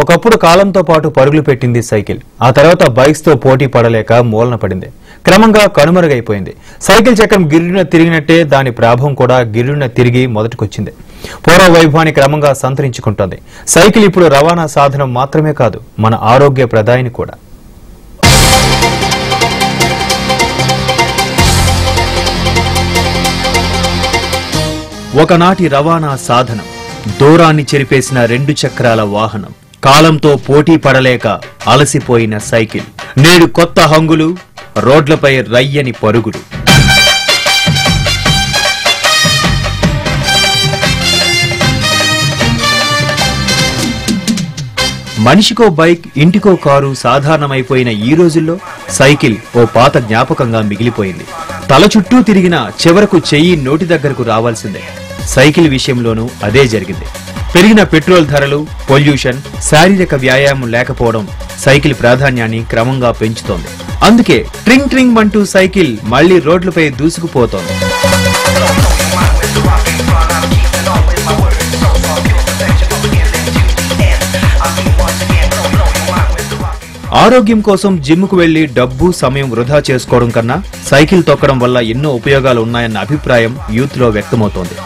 ఒకప్పుడు కాలంతో పాటు పరుగులు పెట్టింది సైకిల్. ఆ తర్వాత బైక్స్ తో పోటీ పడలేక మూలన పడింది. క్రమంగా కనుమరుగైపోయింది. సైకిల్ చక్రం గిర్రున తిరిగినట్టే దాని ప్రాభం కూడా గిర్రున తిరిగి మొదటికొచ్చింది. పూర్వ వైభవాన్ని క్రమంగా సంతరించుకుంటోంది. సైకిల్ ఇప్పుడు రవాణా సాధనం మాత్రమే కాదు, మన ఆరోగ్య ప్రదాయిని కూడా. ఒకనాటి రవాణా సాధనం, దూరాన్ని చెరిపేసిన 2 చక్రాల వాహనం, కాలంతో పోటీ పడలేక అలసిపోయిన సైకిల్. నేడు కొత్త హంగులు, రోడ్లపై రయ్యని పరుగులు. మనిషికో బైక్, ఇంటికో కారు సాధారణమైపోయిన ఈ రోజుల్లో సైకిల్ ఓ పాత జ్ఞాపకంగా మిగిలిపోయింది. తల చుట్టూ తిరిగిన చివరకు చెయ్యి నోటి దగ్గరకు రావాల్సిందే. సైకిల్ విషయంలోనూ అదే జరిగింది. పెరిగిన పెట్రోల్ ధరలు, పొల్యూషన్, శారీరక వ్యాయామం లేకపోవడం సైకిల్ ప్రాధాన్యాన్ని క్రమంగా పెంచుతోంది. అందుకే ట్రింగ్ ట్రింగ్ అంటూ సైకిల్ మళ్లీ రోడ్లపై దూసుకుపోతోంది. ఆరోగ్యం కోసం జిమ్కు వెళ్లి డబ్బు, సమయం వృధా చేసుకోవడం కన్నా సైకిల్ తొక్కడం వల్ల ఎన్నో ఉపయోగాలు ఉన్నాయన్న అభిప్రాయం యూత్ లో వ్యక్తమవుతోంది.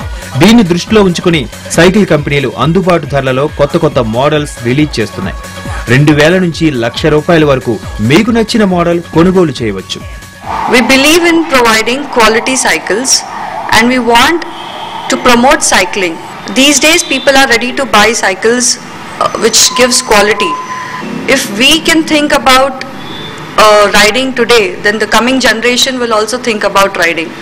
దీన్ని దృష్టిలో ఉంచుకుని సైకిల్ కంపెనీలు అందుబాటు ధరలలో కొత్త మోడల్స్ రిలీజ్ చేస్తున్నాయి. 2000 నుంచి ₹1,00,000 వరకు మీకు నచ్చిన మోడల్ కొనుగోలు చేయవచ్చు. We believe in providing quality cycles and we want to promote cycling. These days people are ready to buy cycles which gives quality. If we can think about riding today, then the coming generation will also think about riding.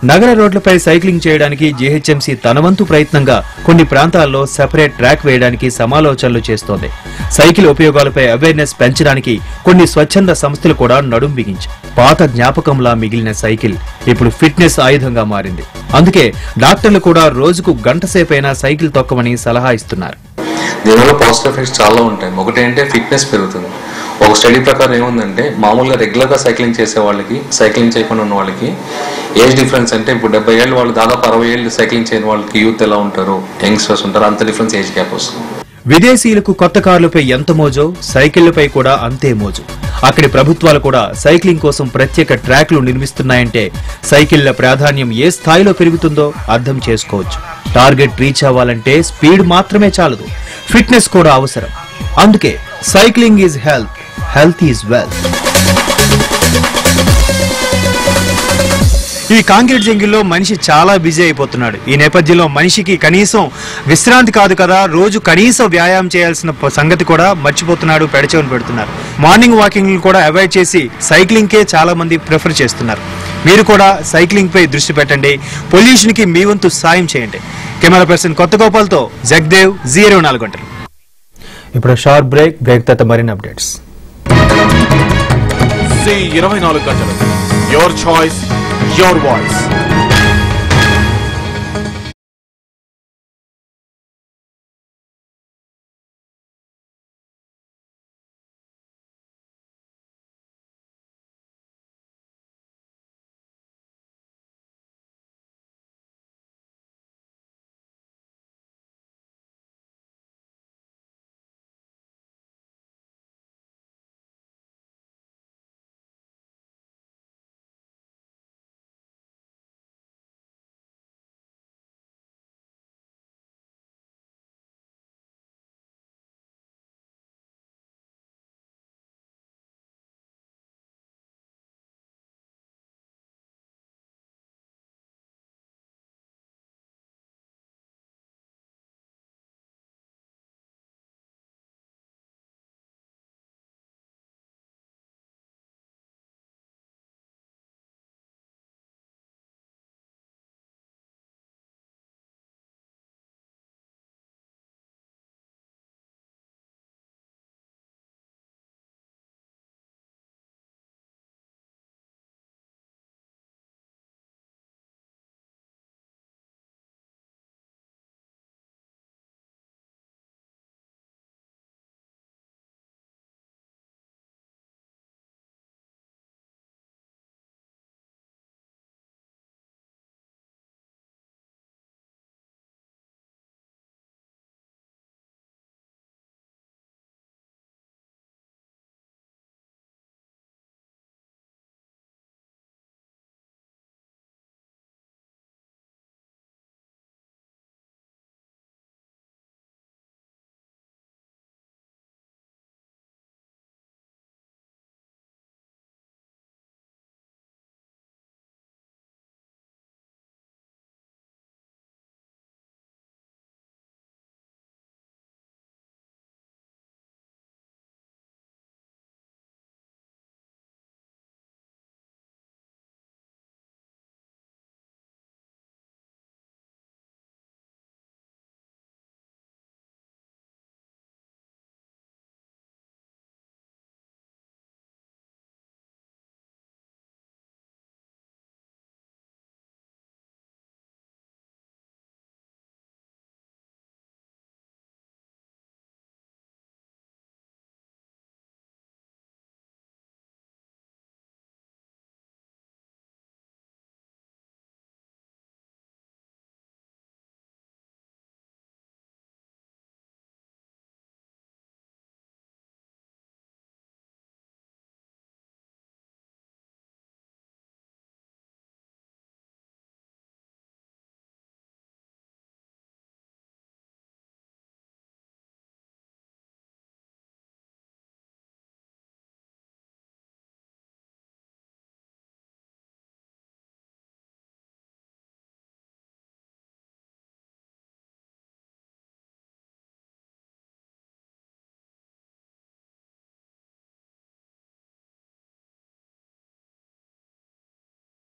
నగర రోడ్లపై cycling చేయడానికి GHMC తన వంతు ప్రయత్నంగా కొన్ని ప్రాంతాల్లో separate track వేయడానికి సమాలోచనలు చేస్తోంది. సైకిల్ ఉపయోగాలపై అవేర్నెస్ పెంచడానికి కొన్ని స్వచ్ఛంద సంస్థలు కూడా నడుం బిగించాయి. పాత జ్ఞాపకంలా మిగిలిన సైకిల్ ఇప్పుడు ఫిట్నెస్ ఆయుధంగా మారింది. అందుకే డాక్టర్లు కూడా రోజుకు గంట సేపైనా సైకిల్ తొక్కమని సలహా ఇస్తున్నారు. దీనివల్ల పాజిటివ్ ఎఫెక్ట్స్ చాలా ఉంటాయి. ఒకటి అంటే ఫిట్నెస్ పెరుగుతుంది. ఒక స్టడీ ప్రకారం ఏముందంటే, మామూలుగా రెగ్యులర్గా సైక్లింగ్ చేసే వాళ్ళకి, సైక్లింగ్ చేయకుండా ఉన్న వాళ్ళకి ఏజ్ డిఫరెన్స్ అంటే ఇప్పుడు 70 ఏళ్ళు వాళ్ళు దాదాపు 60 ఏళ్ళు సైక్లింగ్ చేయని వాళ్ళకి యూత్ ఎలా ఉంటారు, యంగ్స్టర్స్ ఉంటారు, అంత డిఫరెన్స్ ఏజ్ గ్యాప్ వస్తుంది. విదేశీయులకు కొత్త కార్లపై ఎంత మోజో సైకిళ్లపై కూడా అంతే మోజు. అక్కడి ప్రభుత్వాలు కూడా సైక్లింగ్ కోసం ప్రత్యేక ట్రాక్లు నిర్మిస్తున్నాయంటే సైకిళ్ల ప్రాధాన్యం ఏ స్థాయిలో పెరుగుతుందో అర్థం చేసుకోవచ్చు. టార్గెట్ రీచ్ అవ్వాలంటే స్పీడ్ మాత్రమే చాలదు, ఫిట్నెస్ కూడా అవసరం. అందుకే cycling is health, health is wealth. ఈ కాంక్రీట్ జంగిల్లో మనిషి చాలా బిజీ అయిపోతున్నాడు. ఈ నేపథ్యంలో మనిషికి కనీసం విశ్రాంతి కాదు కదా, రోజు కనీసం వ్యాయామం చేయాల్సిన సంగతి కూడా మర్చిపోతున్నాడు, పెడచెవిన పెడుతున్నారు. మార్నింగ్ వాకింగ్ కూడా అవాయిడ్ చేసి సైక్లింగ్ కే చాలా మంది ప్రిఫర్ చేస్తున్నారు. మీరు కూడా సైక్లింగ్ పై దృష్టి పెట్టండి, పొల్యూషన్ కి మీ వంతు సాయం చేయండి. కెమెరా పర్సన్ కొత్త గోపాల్తో జగదేవ్, Zee24 గంటలు. ఇప్పుడు షార్ట్ బ్రేక్ తర్వాత మరిన్ని అప్డేట్స్. Zee24 గంటలు, యువర్ చాయిస్, your voice.